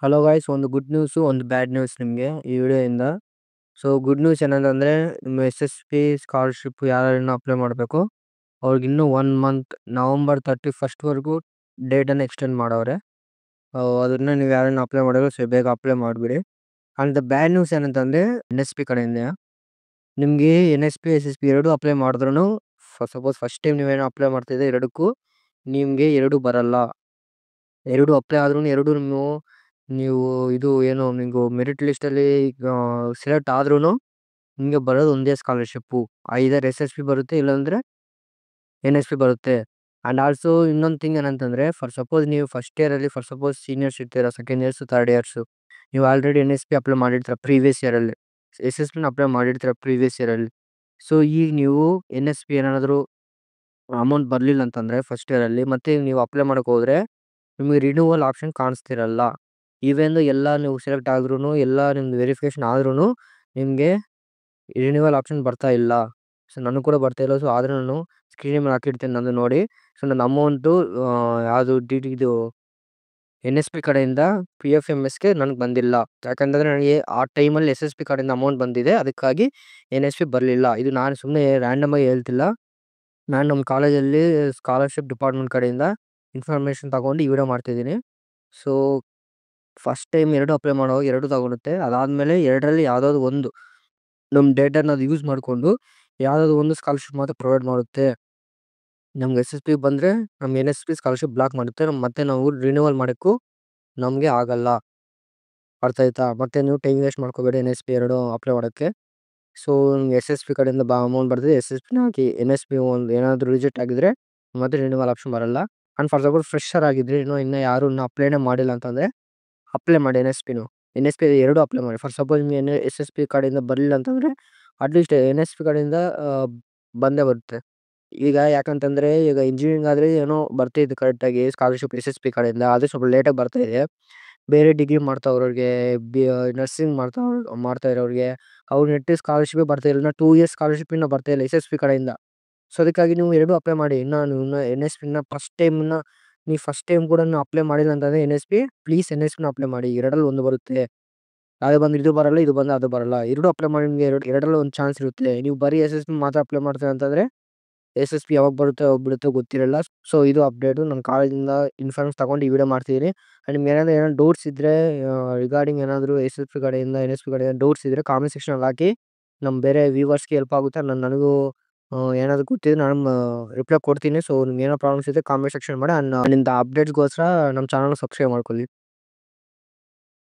Hello guys, ಒಂದು good news, ಒಂದು bad news ನಿಮಗೆ ಈ ವಿಡಿಯೋಯಿಂದ. ಗುಡ್ ನ್ಯೂಸ್ ಏನಂತಂದರೆ, ನಿಮ್ಮ SSP ಸ್ಕಾಲರ್‌ಶಿಪ್ ಯಾರ್ಯಾರು ಅಪ್ಲೈ ಮಾಡಬೇಕು ಅವ್ರಿಗೆ ಇನ್ನೂ 1 ಮಂತ್ ನವಂಬರ್ 31ವರೆಗೂ ಡೇಟನ್ನು ಎಕ್ಸ್ಟೆಂಡ್ ಮಾಡವ್ರೆ. ಅದನ್ನು ನೀವು ಯಾರನ್ನು ಅಪ್ಲೈ ಮಾಡಿರೋ ಬೇಗ ಅಪ್ಲೈ ಮಾಡಿಬಿಡಿ. ಆ್ಯಂಡ್ ದ ಬ್ಯಾಡ್ ನ್ಯೂಸ್ ಏನಂತಂದರೆ, NSP ಕಡೆಯಿಂದ ನಿಮಗೆ NSP SSP ಎರಡೂ ಅಪ್ಲೈ ಮಾಡಿದ್ರೂ, ಸಪೋಸ್ ಫಸ್ಟ್ ಟೈಮ್ ನೀವೇನೋ ಅಪ್ಲೈ ಮಾಡ್ತಿದ್ದೆ ಎರಡಕ್ಕೂ ನಿಮಗೆ ಎರಡೂ ಬರಲ್ಲ. ಎರಡು ಅಪ್ಲೈ ಆದ್ರೂ ಎರಡೂ ನೀವು ಇದು ಏನು ನೀವು ಮೆರಿಟ್ ಲಿಸ್ಟಲ್ಲಿ ಸೆಲೆಕ್ಟ್ ಆದ್ರೂ ನಿಮಗೆ ಬರೋದು ಒಂದೇ ಸ್ಕಾಲರ್‌ಶಿಪ್ಪು. ಐದರ್ SSP ಬರುತ್ತೆ, ಇಲ್ಲಾಂದರೆ NSP ಬರುತ್ತೆ. ಆ್ಯಂಡ್ ಆಲ್ಸೋ ಇನ್ನೊಂದು ಥಿಂಗ್ ಏನಂತಂದರೆ, ಫಾರ್ ಸಪೋಸ್ ನೀವು ಫಸ್ಟ್ ಇಯರಲ್ಲಿ ಸೀನಿಯರ್ಸ್ ಇರ್ತೀರಾ, ಸೆಕೆಂಡ್ ಇಯರ್ಸು, ಥರ್ಡ್ ಇಯರ್ಸು, ನೀವು ಆಲ್ರೆಡಿ NSP ಅಪ್ಲೈ ಮಾಡಿರ್ತೀರ ಪ್ರೀವಿಯಸ್ ಇಯರಲ್ಲಿ, SSPನ ಅಪ್ಲೈ ಮಾಡಿರ್ತೀರ ಪ್ರೀವಿಯಸ್ ಇಯರಲ್ಲಿ. ಈಗ ನೀವು NSP ಏನಾದರೂ ಅಮೌಂಟ್ ಬರಲಿಲ್ಲ ಅಂತಂದರೆ ಫಸ್ಟ್ ಇಯರಲ್ಲಿ, ಮತ್ತೆ ನೀವು ಅಪ್ಲೈ ಮಾಡೋಕೆ ಹೋದರೆ ನಿಮಗೆ ರಿನ್ಯೂವಲ್ ಆಪ್ಷನ್ ಕಾಣಿಸ್ತಿರಲ್ಲ. ಈವೆನ್ ಎಲ್ಲ ನೀವು ಸೆಲೆಕ್ಟ್ ಆದ್ರೂ, ಎಲ್ಲ ನಿಮ್ದು ವೆರಿಫಿಕೇಷನ್ ಆದ್ರೂ ನಿಮಗೆ ರಿನ್ಯೂವಲ್ ಆಪ್ಷನ್ ಬರ್ತಾ ಇಲ್ಲ. ನನಗೆ ಕೂಡ ಬರ್ತಾ ಇಲ್ಲ. ಆದರೂ ನಾನು ಸ್ಕ್ರೀನ್ ಮೇಲೆ ಹಾಕಿರ್ತೀನಿ, ನಂದು ನೋಡಿ. ನನ್ನ ಅಮೌಂಟು ಯಾವುದು ಇದು NSP ಕಡೆಯಿಂದ PFMSಗೆ ನನಗೆ ಬಂದಿಲ್ಲ. ಯಾಕಂತಂದರೆ ನನಗೆ ಆ ಟೈಮಲ್ಲಿ SSP ಕಡೆಯಿಂದ ಅಮೌಂಟ್ ಬಂದಿದೆ, ಅದಕ್ಕಾಗಿ NSP ಬರಲಿಲ್ಲ. ಇದು ನಾನು ಸುಮ್ಮನೆ ರ್ಯಾಂಡಮಾಗಿ ಹೇಳ್ತಿಲ್ಲ. ನಾನು ನಮ್ಮ ಕಾಲೇಜಲ್ಲಿ ಸ್ಕಾಲರ್‌ಶಿಪ್ ಡಿಪಾರ್ಟ್ಮೆಂಟ್ ಕಡೆಯಿಂದ ಇನ್ಫಾರ್ಮೇಷನ್ ತಗೊಂಡು ಈ ವಿಡಿಯೋ ಮಾಡ್ತಿದ್ದೀನಿ. ಫಸ್ಟ್ ಟೈಮ್ ಎರಡು ಅಪ್ಲೈ ಮಾಡುವಾಗ ಎರಡು ತಗೊಳುತ್ತೆ. ಅದಾದಮೇಲೆ ಎರಡರಲ್ಲಿ ಯಾವುದಾದ್ರು ಒಂದು ನಮ್ಮ ಡೇಟಾನ ಅದು ಯೂಸ್ ಮಾಡಿಕೊಂಡು ಯಾವುದಾದ್ರು ಒಂದು ಸ್ಕಾಲರ್‌ಶಿಪ್ ಮಾತ್ರ ಪ್ರೊವೈಡ್ ಮಾಡುತ್ತೆ. ನಮ್ಗೆ SSP ಬಂದರೆ ನಮ್ಮ NSP ಸ್ಕಾಲರ್‌ಶಿಪ್ ಬ್ಲಾಕ್ ಮಾಡುತ್ತೆ. ಮತ್ತೆ ನಾವು ರಿನ್ಯೂವಲ್ ಮಾಡೋಕ್ಕೂ ನಮಗೆ ಆಗಲ್ಲ. ಅರ್ಥ ಆಯ್ತಾ? ಮತ್ತೆ ನೀವು ಟೈಮ್ ವೇಸ್ಟ್ ಮಾಡ್ಕೋಬೇಡಿ NSP ಎರಡು ಅಪ್ಲೈ ಮಾಡೋಕ್ಕೆ. ನಿಮ್ಗೆ SSP ಕಡೆಯಿಂದ ಅಮೌಂಟ್ ಬರ್ತದೆ, SSPನ ಹಾಕಿ. NSP ಒಂದು ಏನಾದರೂ ರಿಜೆಕ್ಟ್ ಆಗಿದ್ರೆ ಮತ್ತೆ ರಿನ್ಯೂವಲ್ ಆಪ್ಷನ್ ಬರಲ್ಲ. ಆ್ಯಂಡ್ ಫಾರ್ ಸಪೋಸ್ ಫ್ರೆಶರ್ ಆಗಿದ್ದರೆ, ಇನ್ನೂ ಯಾರು ಅಪ್ಲೈನೇ ಮಾಡಿಲ್ಲ ಅಂತಂದರೆ ಅಪ್ಲೈ ಮಾಡಿ. NSP ಎರಡೂ ಅಪ್ಲೈ ಮಾಡಿ. ಫಾರ್ ಸಪೋಸ್ ನಿಮಗೆ SSP ಕಡೆಯಿಂದ ಬರಲಿಲ್ಲ ಅಂತಂದರೆ ಅಟ್ಲೀಸ್ಟ್ NSP ಕಡೆಯಿಂದ ಬಂದೇ ಬರುತ್ತೆ. ಈಗ ಯಾಕಂತಂದರೆ, ಈಗ ಇಂಜಿನಿಯರಿಂಗ್ ಆದರೆ ಏನೋ ಬರ್ತಾಯಿತ್ತು ಕರೆಕ್ಟಾಗಿ ಸ್ಕಾಲರ್‌ಶಿಪ್ SSP ಕಡೆಯಿಂದ, ಆದರೆ ಸ್ವಲ್ಪ ಲೇಟಾಗಿ ಬರ್ತಾಯಿದೆ. ಬೇರೆ ಡಿಗ್ರಿ ಮಾಡ್ತಾವ್ರವ್ರಿಗೆ, ನರ್ಸಿಂಗ್ ಮಾಡ್ತಾ ಇರೋರಿಗೆ ಅವ್ರು ನೆಟ್ಟು ಸ್ಕಾಲರ್‌ಶಿಪ್ಪೇ ಬರ್ತಾಯಿಲ್ಲ. 2 ಇಯರ್ಸ್ ಸ್ಕಾಲರ್‌ಶಿಪ್ ಇನ್ನೂ ಬರ್ತಾಯಿಲ್ಲ SSP ಕಡೆಯಿಂದ. ಅದಕ್ಕಾಗಿ ನೀವು ಎರಡೂ ಅಪ್ಲೈ ಮಾಡಿ. ನೀವು NSPನ ನೀವು ಫಸ್ಟ್ ಟೈಮ್ ಕೂಡ ಅಪ್ಲೈ ಮಾಡಿಲ್ಲ ಅಂತಂದರೆ NSP, ಪ್ಲೀಸ್ NSPನ ಅಪ್ಲೈ ಮಾಡಿ. ಎರಡರಲ್ಲಿ ಒಂದು ಬರುತ್ತೆ. ಅದು ಬಂದು ಇದು ಬರಲ್ಲ, ಇದು ಬಂದು ಅದು ಬರಲ್ಲ. ಎರಡೂ ಅಪ್ಲೈ ಮಾಡಿ, ನಿಮಗೆ ಎರಡರಲ್ಲಿ ಒಂದು ಚಾನ್ಸ್ ಇರುತ್ತೆ. ನೀವು ಬರೀ SSP ಮಾತ್ರ ಅಪ್ಲೈ ಮಾಡ್ತೀರ ಅಂತಂದರೆ SSP ಯಾವಾಗ ಬರುತ್ತೆ ಯಾವಾಗ ಬಿಡುತ್ತೋ ಗೊತ್ತಿರಲ್ಲ. ಇದು ಅಪ್ಡೇಟು ನನ್ನ ಕಾಲೇಜಿಂದ ಇನ್ಫಾರ್ಮೇಷನ್ ತಗೊಂಡು ಈ ವಿಡಿಯೋ ಮಾಡ್ತಿದ್ದೀನಿ. ಆ್ಯಂಡ್ ನಿಮ್ಗೆ ಏನಾದರೂ ಡೌಟ್ಸ್ ಇದ್ದರೆ ರಿಗಾರ್ಡಿಂಗ್ ಏನಾದರೂ SSP ಕಡೆಯಿಂದ NSP ಕಡೆಯಿಂದ ಡೌಟ್ಸ್ ಇದ್ದರೆ ಕಾಮೆಂಟ್ ಸೆಕ್ಷನಲ್ಲಿ ಹಾಕಿ. ನಮ್ಮ ಬೇರೆ ವ್ಯೂವರ್ಸ್ಗೆ ಹೆಲ್ಪ್ ಆಗುತ್ತೆ. ನನಗೂ ಏನಾದರೂ ಗೊತ್ತಿದ್ರೆ ನಾನು ರಿಪ್ಲೈ ಕೊಡ್ತೀನಿ. ನಿಮ್ಗೆ ಏನೋ ಪ್ರಾಬ್ಲಮ್ಸ್ ಇದ್ದರೆ ಕಾಮೆಂಟ್ ಸೆಕ್ಷನ್ ಮಾಡಿ. ಆ್ಯಂಡ್ ಇಂಥ ಅಪ್ಡೇಟ್ಸ್ಗೋಸ್ಕರ ನಮ್ಮ ಚಾನಲ್ನ ಸಬ್ಸ್ಕ್ರೈಬ್ ಮಾಡ್ಕೊಳ್ಳಿ.